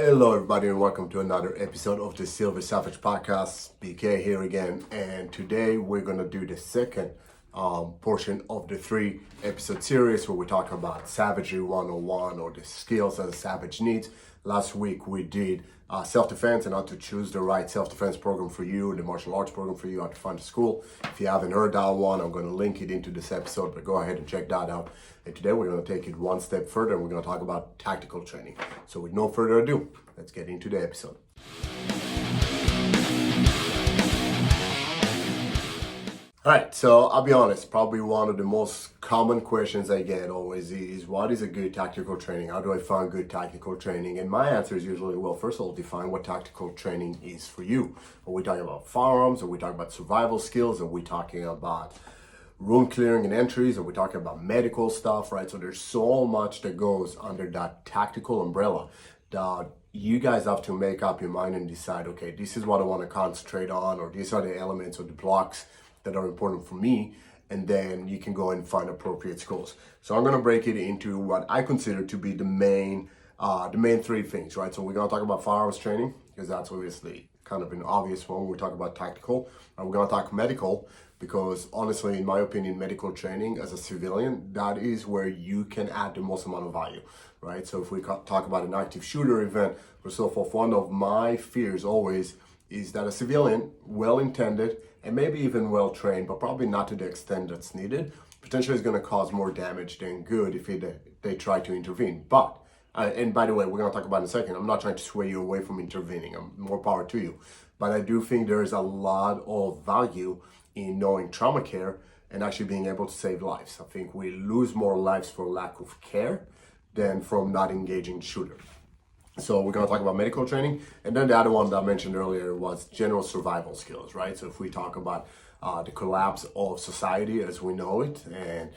Hello, everybody, and welcome to another episode of the Silver Savage podcast. BK here again, and today we're going to do the second portion of the 3-episode series where we talk about Savagery 101 or the skills that a savage needs. Last week we did self-defense and how to choose the right self-defense program for you, the martial arts program for you, how to find a school. If you haven't heard that one, I'm going to link it into this episode, but go ahead and check that out. And today we're going to take it one step further and we're going to talk about tactical training. So with no further ado, let's get into the episode. All right, so I'll be honest, probably one of the most common questions I get always is, what is a good tactical training? How do I find good tactical training? And my answer is usually, well, first of all, define what tactical training is for you. Are we talking about firearms? Are we talking about survival skills? Are we talking about room clearing and entries? Are we talking about medical stuff, right? So there's so much that goes under that tactical umbrella that you guys have to make up your mind and decide, okay, this is what I want to concentrate on, or these are the elements or the blocks that are important for me, and then you can go and find appropriate schools. So I'm going to break it into what I consider to be the main three things, right? So we're going to talk about firearms training, because that's obviously kind of an obvious one when we talk about tactical. And we're going to talk medical, because honestly, in my opinion, medical training as a civilian, that is where you can add the most amount of value, right? So if we talk about an active shooter event or so forth, one of my fears always is that a civilian, well-intended and maybe even well-trained, but probably not to the extent that's needed, potentially is going to cause more damage than good if they try to intervene. But, and by the way, we're going to talk about in a second, I'm not trying to sway you away from intervening, more power to you. But I do think there is a lot of value in knowing trauma care and actually being able to save lives. I think we lose more lives for lack of care than from not engaging the shooter. So we're going to talk about medical training. And then the other one that I mentioned earlier was general survival skills, right? So if we talk about the collapse of society as we know it, and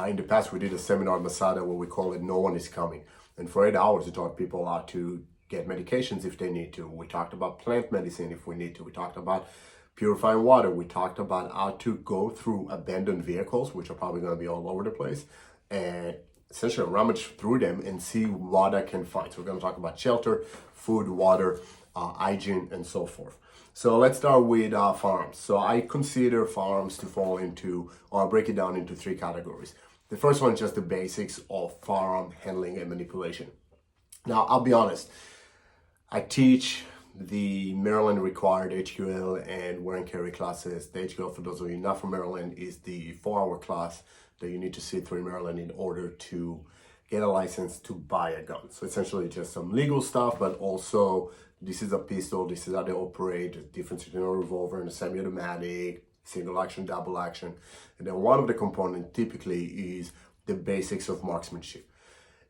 in the past we did a seminar in Masada where we call it No One Is Coming. And for 8 hours we taught people how to get medications if they need to. We talked about plant medicine if we need to. We talked about purifying water. We talked about how to go through abandoned vehicles, which are probably going to be all over the place, and essentially rummage through them and see what I can find. So we're going to talk about shelter, food, water, hygiene, and so forth. So let's start with firearms. So I consider firearms to fall into, or I'll break it down into 3 categories. The first one is just the basics of firearm handling and manipulation. Now, I'll be honest, I teach the Maryland required HQL and wear and carry classes. The HQL, for those of you not from Maryland, is the 4-hour class that you need to sit through in Maryland in order to get a license to buy a gun. So essentially just some legal stuff, but also this is a pistol, this is how they operate, the difference between a revolver and a semi-automatic, single action, double action. And then one of the components typically is the basics of marksmanship.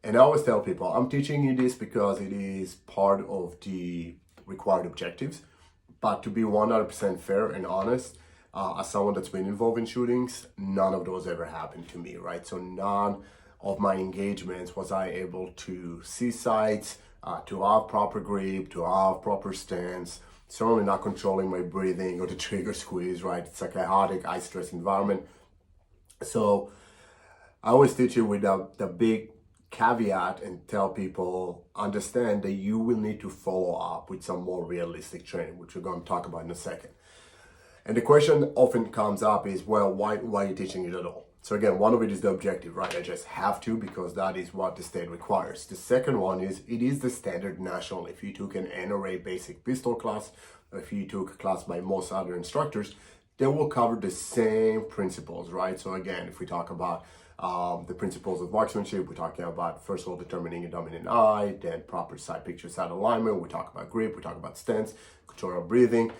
And I always tell people, I'm teaching you this because it is part of the required objectives. But to be 100% fair and honest, as someone that's been involved in shootings, none of those ever happened to me, right? So none of my engagements was I able to see sights, to have proper grip, to have proper stance, certainly not controlling my breathing or the trigger squeeze, right? It's a chaotic, high-stress environment. So I always teach you with the big caveat and tell people, understand that you will need to follow up with some more realistic training, which we're going to talk about in a second. And the question often comes up is, well, why are you teaching it at all? So again, one of it is the objective, right? I just have to because that is what the state requires. The second one is, it is the standard national. If you took an NRA basic pistol class, or if you took a class by most other instructors, they will cover the same principles, right? So again, if we talk about the principles of marksmanship, we're talking about, first of all, determining a dominant eye, then proper side picture, side alignment. We talk about grip, we talk about stance, control of breathing,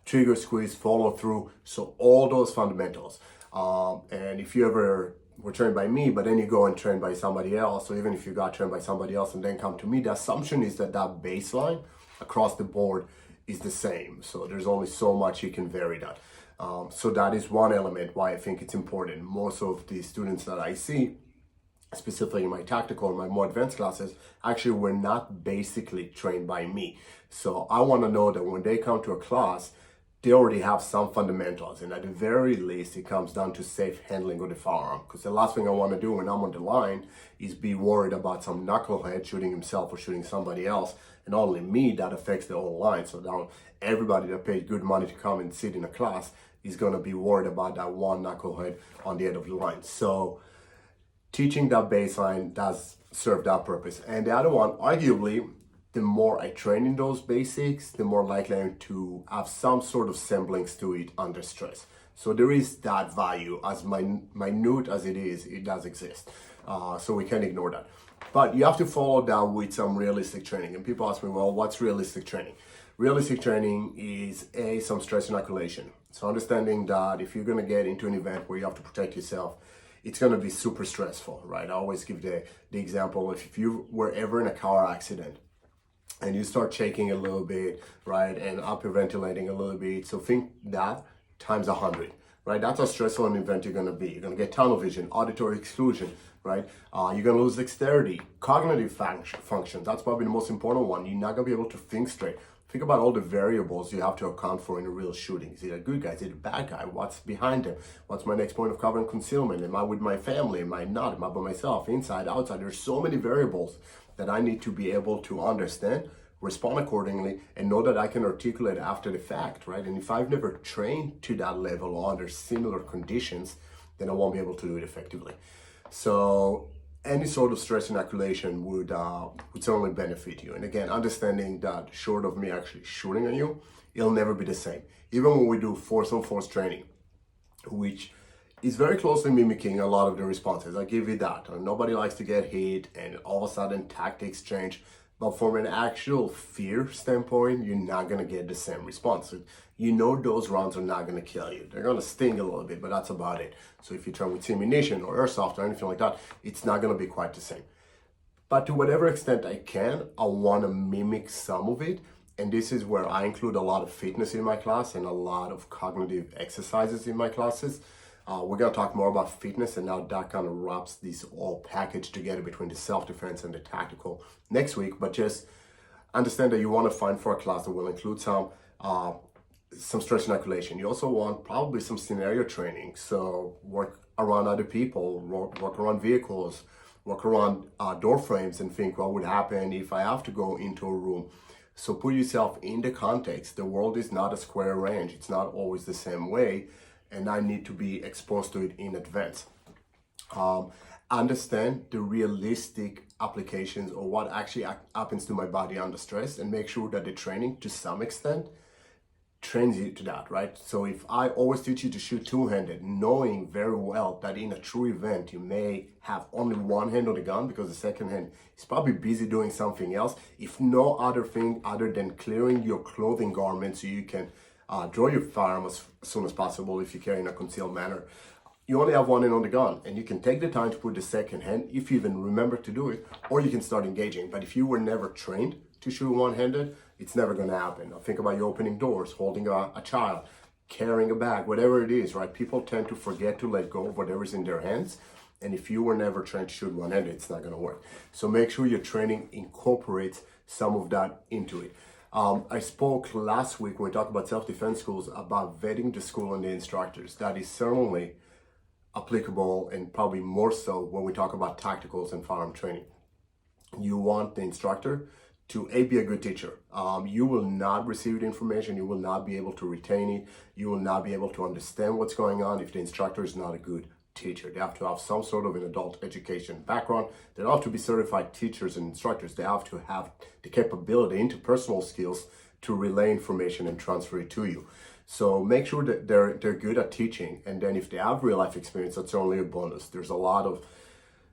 trigger squeeze, follow through. So all those fundamentals. And if you ever were trained by me, but then you go and train by somebody else, or even if you got trained by somebody else and then come to me, the assumption is that that baseline across the board is the same. So there's only so much you can vary that. So that is one element why I think it's important. Most of the students that I see, specifically in my tactical and my more advanced classes, actually were not basically trained by me. So I want to know that when they come to a class, they already have some fundamentals, and at the very least it comes down to safe handling of the firearm, because the last thing I want to do when I'm on the line is be worried about some knucklehead shooting himself or shooting somebody else, and not only me, that affects the whole line. So now everybody that paid good money to come and sit in a class is going to be worried about that one knucklehead on the end of the line. So teaching that baseline does serve that purpose. And the other one, arguably, the more I train in those basics, the more likely I am to have some sort of semblance to it under stress. So there is that value, as minute as it is, it does exist. So we can't ignore that. But you have to follow that with some realistic training. And people ask me, well, what's realistic training? Realistic training is some stress inoculation. So understanding that if you're gonna get into an event where you have to protect yourself, it's going to be super stressful, right? I always give the example, if you were ever in a car accident and you start shaking a little bit, right, and hyperventilating a little bit, so think that times 100, right? That's how stressful an event you're going to be. You're going to get tunnel vision, auditory exclusion, right? You're going to lose dexterity, cognitive functions. That's probably the most important one. You're not going to be able to think straight. Think about all the variables you have to account for in a real shooting. Is it a good guy? Is it a bad guy? What's behind him? What's my next point of cover and concealment? Am I with my family? Am I not? Am I by myself? Inside, outside? There's so many variables that I need to be able to understand, respond accordingly, and know that I can articulate after the fact, right? And if I've never trained to that level or under similar conditions, then I won't be able to do it effectively. So any sort of stress inoculation would certainly benefit you. And again, understanding that short of me actually shooting on you, it'll never be the same. Even when we do force-on-force training, which is very closely mimicking a lot of the responses. I give you that. Nobody likes to get hit and all of a sudden tactics change. But from an actual fear standpoint, you're not going to get the same response. You know those rounds are not going to kill you. They're going to sting a little bit, but that's about it. So if you try with ammunition or airsoft or anything like that, it's not going to be quite the same. But to whatever extent I can, I want to mimic some of it. And this is where I include a lot of fitness in my class and a lot of cognitive exercises in my classes. We're going to talk more about fitness, and now that kind of wraps this all package together between the self-defense and the tactical next week. But just understand that you want to find for a class that will include some stress inoculation. You also want probably some scenario training. So work around other people, work around vehicles, work around door frames, and think what would happen if I have to go into a room. So put yourself in the context. The world is not a square range. It's not always the same way. And I need to be exposed to it in advance. Understand the realistic applications or what actually happens to my body under stress, and make sure that the training, to some extent, trains you to that, right? So if I always teach you to shoot two-handed, knowing very well that in a true event, you may have only one hand on the gun because the second hand is probably busy doing something else, if no other thing other than clearing your clothing garment so you can draw your firearm as soon as possible if you carry in a concealed manner. You only have one hand on the gun, and you can take the time to put the second hand if you even remember to do it, or you can start engaging. But if you were never trained to shoot one-handed, it's never going to happen. Now think about you opening doors, holding a child, carrying a bag, whatever it is, right? People tend to forget to let go of whatever's in their hands. And if you were never trained to shoot one-handed, it's not going to work. So make sure your training incorporates some of that into it. I spoke last week when we talked about self-defense schools about vetting the school and the instructors. That is certainly applicable, and probably more so when we talk about tacticals and firearm training. You want the instructor to be a good teacher. You will not receive the information. You will not be able to retain it. You will not be able to understand what's going on if the instructor is not a good teacher. They have to have some sort of an adult education background. They don't have to be certified teachers and instructors. They have to have the capability, interpersonal skills to relay information and transfer it to you. So make sure that they're good at teaching. And then if they have real life experience, that's only a bonus. There's a lot of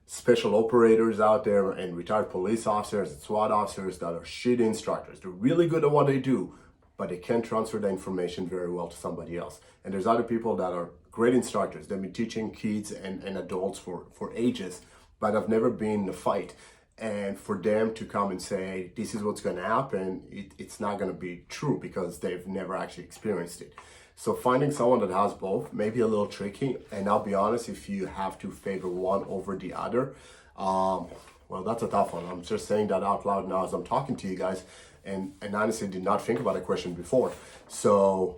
special operators out there and retired police officers and SWAT officers that are shitty instructors. They're really good at what they do, but they can't transfer the information very well to somebody else. And there's other people that are great instructors. They've been teaching kids and adults for ages, but have never been in a fight. And for them to come and say, this is what's going to happen, it's not going to be true because they've never actually experienced it. So finding someone that has both may be a little tricky. And I'll be honest, if you have to favor one over the other, well, that's a tough one. I'm just saying that out loud now as I'm talking to you guys, and honestly did not think about a question before. So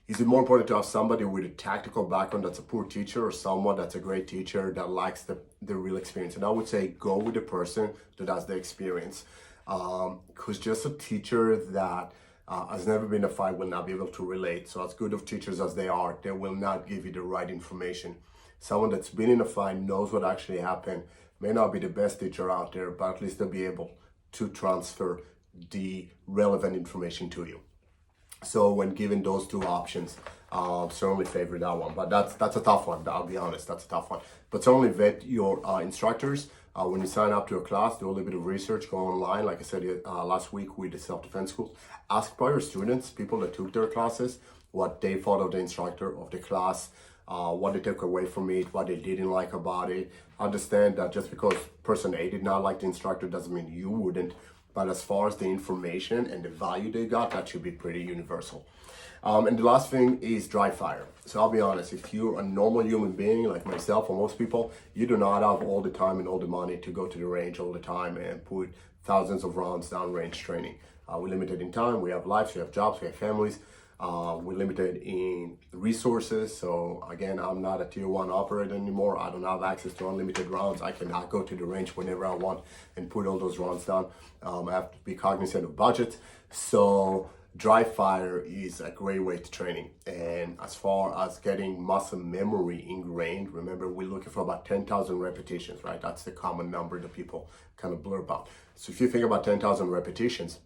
Is it more important to have somebody with a tactical background that's a poor teacher, or someone that's a great teacher that lacks the real experience? And I would say go with the person that has the experience. Because just a teacher that has never been in a fight will not be able to relate. So as good of teachers as they are, they will not give you the right information. Someone that's been in a fight, knows what actually happened, may not be the best teacher out there, but at least they'll be able to transfer the relevant information to you. So when given those two options, certainly favor that one. But that's a tough one. I'll be honest, that's a tough one. But certainly vet your instructors. When you sign up to a class, do a little bit of research, go online. Like I said last week with the self-defense schools, ask prior students, people that took their classes, what they thought of the instructor, of the class, what they took away from it, what they didn't like about it. Understand that just because person A did not like the instructor doesn't mean you wouldn't. But as far as the information and the value they got, that should be pretty universal. And the last thing is dry fire. So I'll be honest, if you're a normal human being like myself or most people, you do not have all the time and all the money to go to the range all the time and put thousands of rounds down range training. We're limited in time, we have lives, we have jobs, we have families. We're limited in resources. So again, I'm not a tier 1 operator anymore. I don't have access to unlimited rounds. I cannot go to the range whenever I want and put all those rounds down. I have to be cognizant of budget. So dry fire is a great way to training. And as far as getting muscle memory ingrained, remember we're looking for about 10,000 repetitions, right? That's the common number that people kind of blur about. So if you think about 10,000 repetitions,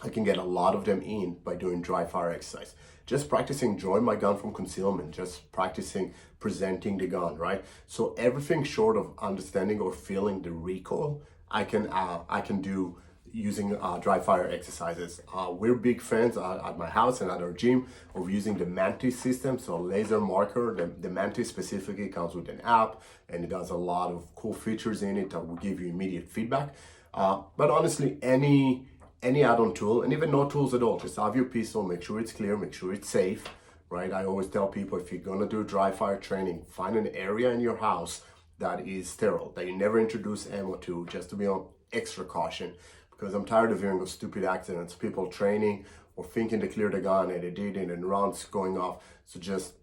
I can get a lot of them in by doing dry fire exercise. Just practicing drawing my gun from concealment, just practicing presenting the gun, right? So everything short of understanding or feeling the recoil, I can do using dry fire exercises. We're big fans at my house and at our gym of using the Mantis system, so laser marker. The Mantis specifically comes with an app, and it does a lot of cool features in it that will give you immediate feedback. But honestly, any add-on tool, and even no tools at all, just have your pistol, make sure it's clear, make sure it's safe, right? I always tell people, if you're gonna do dry fire training, find an area in your house that is sterile, that you never introduce ammo to, just to be on extra caution, because I'm tired of hearing of stupid accidents, people training or thinking they cleared a gun and they didn't, and rounds going off. So just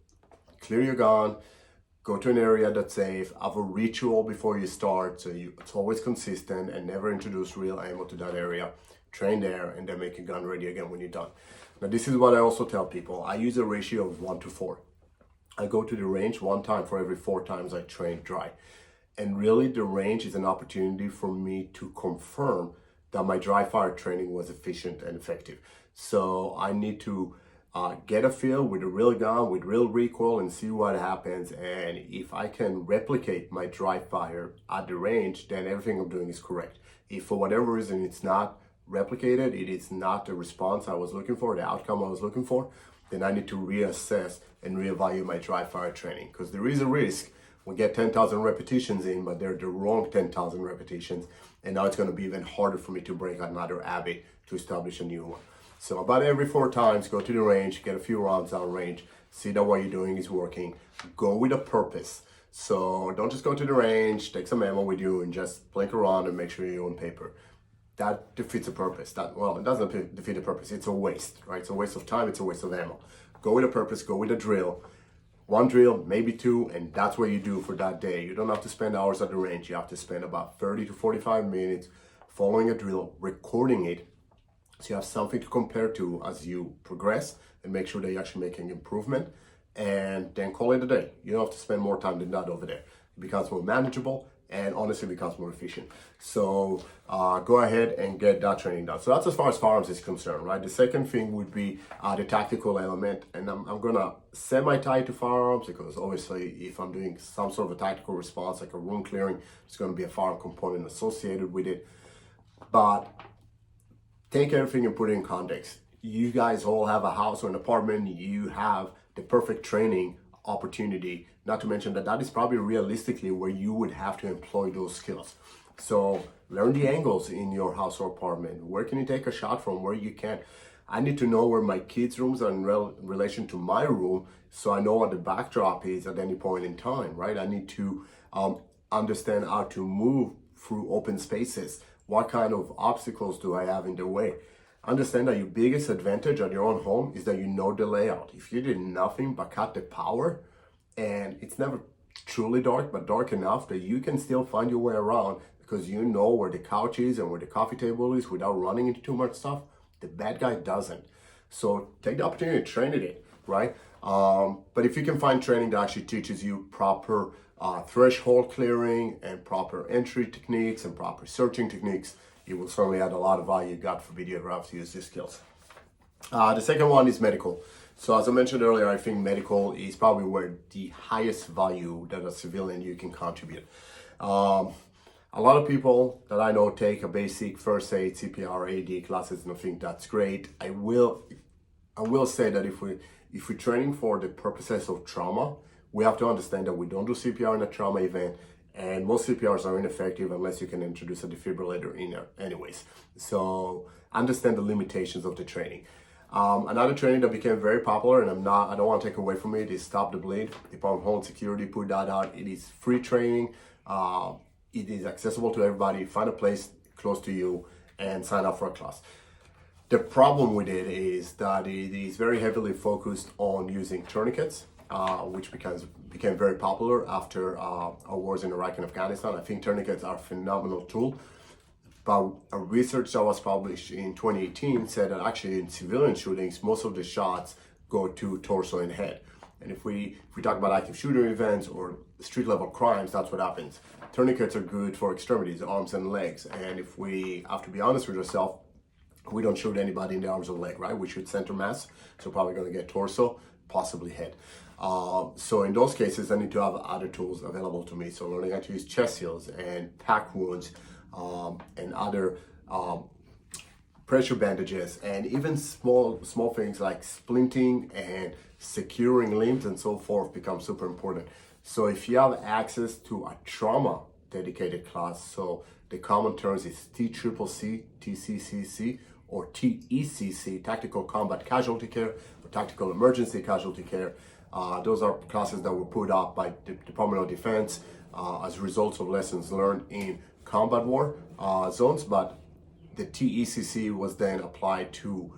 clear your gun, go to an area that's safe, have a ritual before you start, so it's always consistent, and never introduce real ammo to that area. Train there, and then make your gun ready again when you're done. Now this is what I also tell people. I use a ratio of 1 to 4. I go to the range 1 time for every 4 times I train dry. And really the range is an opportunity for me to confirm that my dry fire training was efficient and effective. So I need to get a feel with a real gun, with real recoil, and see what happens. And if I can replicate my dry fire at the range, then everything I'm doing is correct. If for whatever reason it's not replicated, it is not the response I was looking for, the outcome I was looking for, then I need to reassess and reevaluate my dry fire training, because there is a risk we get 10,000 repetitions in, but they're the wrong 10,000 repetitions, and now it's going to be even harder for me to break another habit to establish a new one. So about every 4 times, go to the range, get a few rounds down range, see that what you're doing is working, go with a purpose. So don't just go to the range, take some ammo with you and just blink around and make sure you're on paper. That defeats the purpose. It doesn't defeat the purpose. It's a waste, right? It's a waste of time. It's a waste of ammo. Go with a purpose. Go with a drill. 1 drill, maybe 2, and that's what you do for that day. You don't have to spend hours at the range. You have to spend about 30 to 45 minutes following a drill, recording it, so you have something to compare to as you progress, and make sure that you're actually making improvement, and then call it a day. You don't have to spend more time than that over there. It becomes more manageable, and honestly becomes more efficient. So go ahead and get that training done. So that's as far as firearms is concerned, right? The second thing would be the tactical element, and I'm gonna semi-tie to firearms, because obviously if I'm doing some sort of a tactical response like a room clearing, there's gonna be a firearm component associated with it. But take everything and put it in context. You guys all have a house or an apartment, you have the perfect training opportunity, not to mention that is probably realistically where you would have to employ those skills. So learn the angles in your house or apartment. Where can you take a shot from, where you can. I need to know where my kids' rooms are in relation to my room, so I know what the backdrop is at any point in time, right? I need to understand how to move through open spaces. What kind of obstacles do I have in the way? understand that your biggest advantage on your own home is that you know the layout. If you did nothing but cut the power, and it's never truly dark, but dark enough that you can still find your way around because you know where the couch is and where the coffee table is without running into too much stuff, the bad guy doesn't. So take the opportunity to train it, right? But if you can find training that actually teaches you proper threshold clearing and proper entry techniques and proper searching techniques, it will certainly add a lot of value, God forbid you ever have to use these skills. The second one is medical. So as I mentioned earlier, I think medical is probably where the highest value that a civilian you can contribute. A lot of people that I know take a basic first aid, CPR, AD classes, and I think that's great. I will say that if we're training for the purposes of trauma, we have to understand that we don't do CPR in a trauma event, and most CPRs are ineffective unless you can introduce a defibrillator in there anyways. So understand the limitations of the training. Another training that became very popular, and I don't want to take away from it, is Stop the Bleed. Department of Homeland Security put that out. It is free training. It is accessible to everybody. Find a place close to you and sign up for a class. The problem with it is that it is very heavily focused on using tourniquets, which became very popular after our wars in Iraq and Afghanistan. I think tourniquets are a phenomenal tool. But a research that was published in 2018 said that actually in civilian shootings, most of the shots go to torso and head. And if we talk about active shooter events or street level crimes, that's what happens. Tourniquets are good for extremities, arms and legs. And if we have to be honest with ourselves, we don't shoot anybody in the arms or leg, right? We shoot center mass, so probably going to get torso, possibly head. So in those cases, I need to have other tools available to me. So learning how to use chest seals and pack wounds and other pressure bandages, and even small things like splinting and securing limbs and so forth become super important. So if you have access to a trauma dedicated class, so the common terms is TCCC, TCCC, or TECC, Tactical Combat Casualty Care, or Tactical Emergency Casualty Care. Those are classes that were put up by the Department of Defense as results of lessons learned in combat war zones, but the TECC was then applied to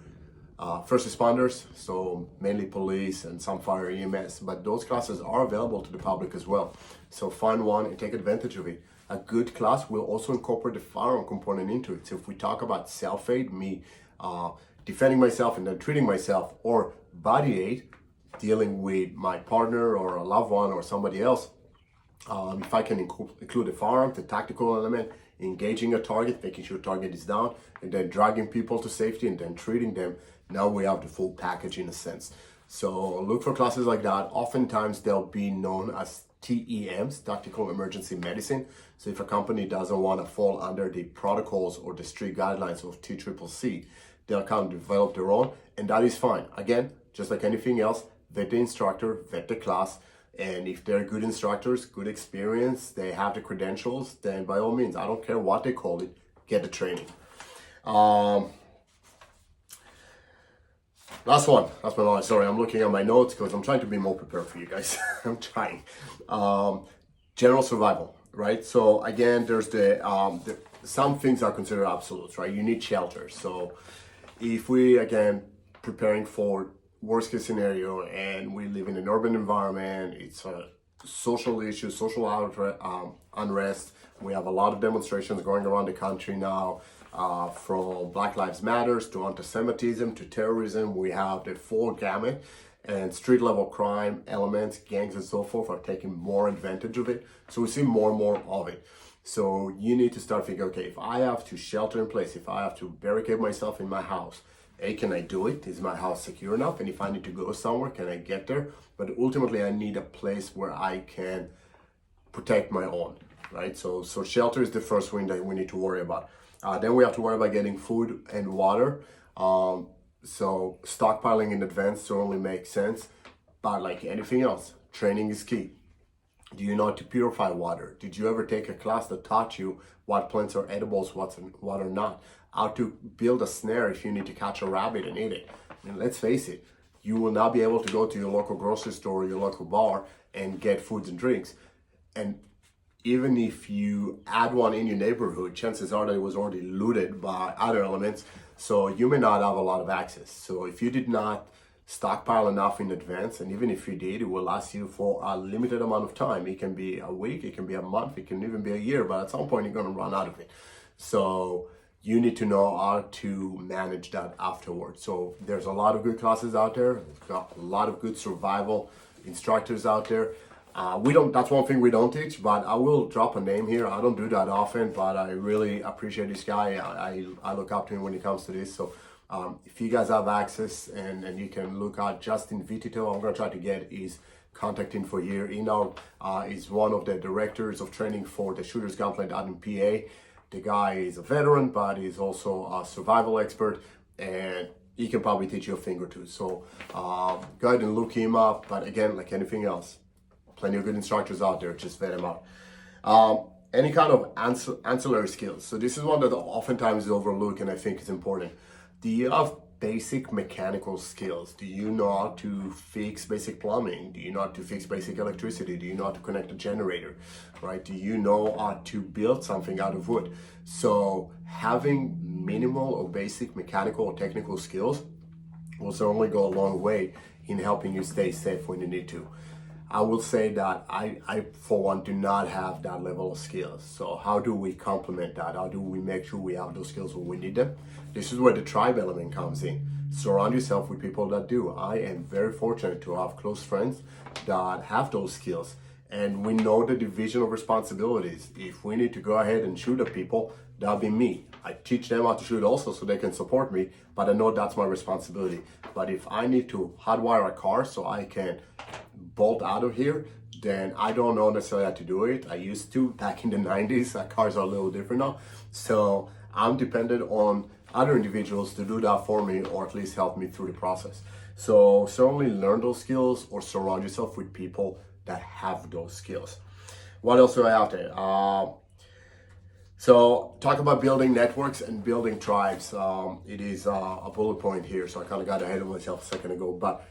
first responders, so mainly police and some fire EMS, but those classes are available to the public as well. So find one and take advantage of it. A good class will also incorporate the firearm component into it. So if we talk about self-aid, me defending myself and then treating myself, or body aid, dealing with my partner or a loved one or somebody else, if I can include the firearm, the tactical element, engaging a target, making sure target is down, and then dragging people to safety and then treating them, now we have the full package in a sense. So look for classes like that. Oftentimes they'll be known as TEMs, Tactical Emergency Medicine. So if a company doesn't want to fall under the protocols or the strict guidelines of TCCC, they'll kind of develop their own, and that is fine. Again, just like anything else, vet the instructor, vet the class, and if they're good instructors, good experience, they have the credentials, then by all means, I don't care what they call it, get the training. Last one, sorry, I'm looking at my notes because I'm trying to be more prepared for you guys. I'm trying. General survival, right? So again, there's some things are considered absolutes, right? You need shelter. So if we, again, preparing for worst case scenario and we live in an urban environment, it's a social issue, social unrest. We have a lot of demonstrations going around the country now, from Black Lives Matters to anti-Semitism to terrorism. We have the full gamut, and street level crime elements, gangs and so forth are taking more advantage of it. So we see more and more of it. So you need to start thinking, okay, if I have to shelter in place, if I have to barricade myself in my house, can I do it? Is my house secure enough? And if I need to go somewhere, can I get there? But ultimately, I need a place where I can protect my own, right? So shelter is the first thing that we need to worry about. Then we have to worry about getting food and water. So stockpiling in advance certainly makes sense. But like anything else, training is key. Do you know how to purify water? Did you ever take a class that taught you what plants are edibles, what are not? How to build a snare if you need to catch a rabbit and eat it. I mean, let's face it, you will not be able to go to your local grocery store or your local bar and get foods and drinks. And even if you add one in your neighborhood, chances are that it was already looted by other elements. So you may not have a lot of access. So if you did not stockpile enough in advance, and even if you did, it will last you for a limited amount of time. It can be a week, it can be a month, it can even be a year, but at some point you're going to run out of it. So you need to know how to manage that afterwards. So there's a lot of good classes out there. There's got a lot of good survival instructors out there. That's one thing we don't teach, but I will drop a name here. I don't do that often, but I really appreciate this guy. I look up to him when it comes to this. So if you guys have access and you can look at Justin Vitito, I'm going to try to get his contact info here. He now is one of the directors of training for the Shooters Gauntlet out in PA. The guy is a veteran, but he's also a survival expert, and he can probably teach you a thing or two. So go ahead and look him up. But again, like anything else, plenty of good instructors out there. Just vet them out. Any kind of ancillary skills. So this is one that oftentimes is overlooked, and I think is important. Do you have basic mechanical skills? Do you know how to fix basic plumbing? Do you know how to fix basic electricity? Do you know how to connect a generator, right? Do you know how to build something out of wood? So having minimal or basic mechanical or technical skills will certainly go a long way in helping you stay safe when you need to. I will say that I for one, do not have that level of skills. So how do we complement that? How do we make sure we have those skills when we need them? This is where the tribe element comes in. Surround yourself with people that do. I am very fortunate to have close friends that have those skills. And we know the division of responsibilities. If we need to go ahead and shoot at people, that'll be me. I teach them how to shoot also so they can support me, but I know that's my responsibility. But if I need to hotwire a car so I can bolt out of here, then I don't know necessarily how to do it. I used to back in the 90s. Cars are a little different now. So I'm dependent on other individuals to do that for me, or at least help me through the process. So certainly learn those skills or surround yourself with people that have those skills. What else do I have there? So talk about building networks and building tribes. It is a bullet point here, so I kind of got ahead of myself a second ago, but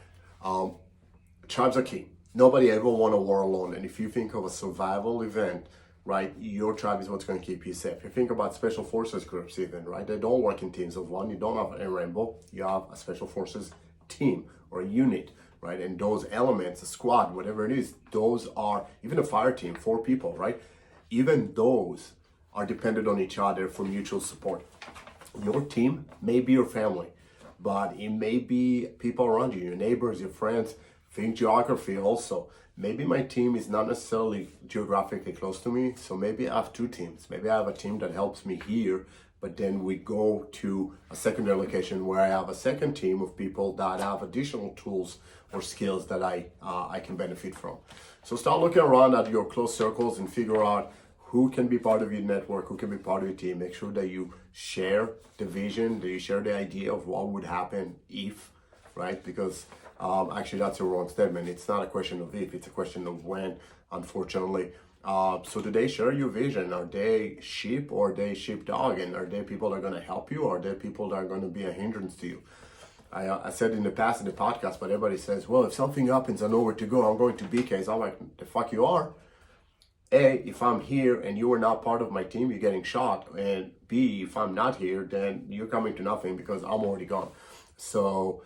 tribes are key. Nobody ever won a war alone, and if you think of a survival event, right, your tribe is what's going to keep you safe. You think about special forces groups even, right? They don't work in teams of one. You don't have a rainbow. You have a special forces team or a unit, right? And those elements, a squad, whatever it is, those are, even a fire team, 4 people, right? Even those are dependent on each other for mutual support. Your team may be your family, but it may be people around you, your neighbors, your friends. Think geography also. Maybe my team is not necessarily geographically close to me, so maybe I have 2 teams. Maybe I have a team that helps me here, but then we go to a secondary location where I have a second team of people that have additional tools or skills that I can benefit from. So start looking around at your close circles and figure out who can be part of your network, who can be part of your team. Make sure that you share the vision, that you share the idea of what would happen if, right? Because actually that's a wrong statement. It's not a question of if, it's a question of when, unfortunately. So do they share your vision? Are they sheep or are they sheepdog? And are they people that are going to help you, or are they people that are going to be a hindrance to you? I said in the past in the podcast, but everybody says, well, if something happens, I know where to go. I'm going to BK's. I'm like, the fuck you are? A, if I'm here and you are not part of my team, you're getting shot. And B, if I'm not here, then you're coming to nothing because I'm already gone. So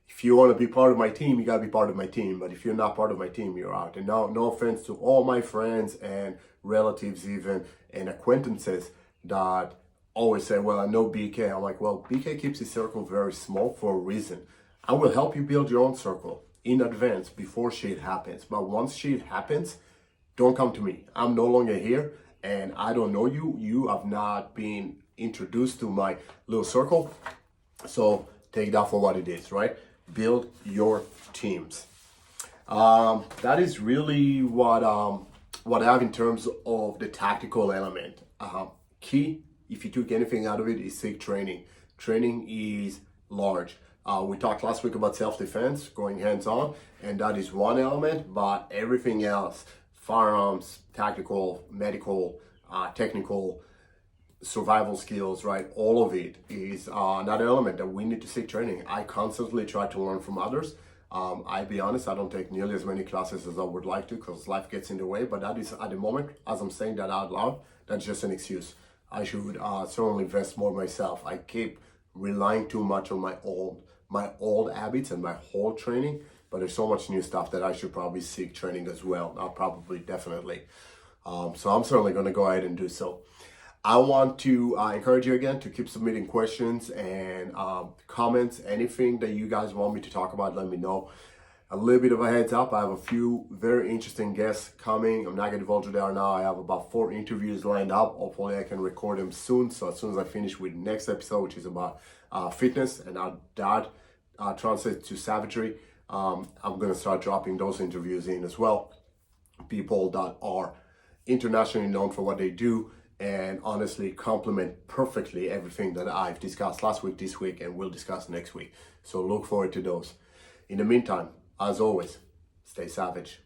if you want to be part of my team, you got to be part of my team. But if you're not part of my team, you're out. And now, no offense to all my friends and relatives even, and acquaintances that always say, well, I know BK. I'm like, well, BK keeps his circle very small for a reason. I will help you build your own circle in advance before shit happens. But once shit happens, don't come to me. I'm no longer here and I don't know you. You have not been introduced to my little circle. So take that for what it is, right? Build your teams. That is really what I have in terms of the tactical element. Key, if you took anything out of it, is SIG training. Training is large. We talked last week about self-defense, going hands-on, and that is one element, but everything else, firearms, tactical, medical, technical, survival skills, right? All of it is another element that we need to seek training. I constantly try to learn from others. I'll be honest, I don't take nearly as many classes as I would like to because life gets in the way, but that is at the moment, as I'm saying that out loud, that's just an excuse. I should certainly invest more myself. I keep relying too much on my old habits and my old training, but there's so much new stuff that I should probably seek training as well. Not probably, definitely. So I'm certainly going to go ahead and do so. I want to encourage you again to keep submitting questions and comments. Anything that you guys want me to talk about, let me know. A little bit of a heads up, I have a few very interesting guests coming. I'm not going to divulge who they are now. I have about 4 interviews lined up. Hopefully I can record them soon. So as soon as I finish with the next episode, which is about fitness and how that translates to Savagery, I'm going to start dropping those interviews in as well. People that are internationally known for what they do and honestly complement perfectly everything that I've discussed last week, this week, and we'll discuss next week. So look forward to those. In the meantime, as always, stay savage.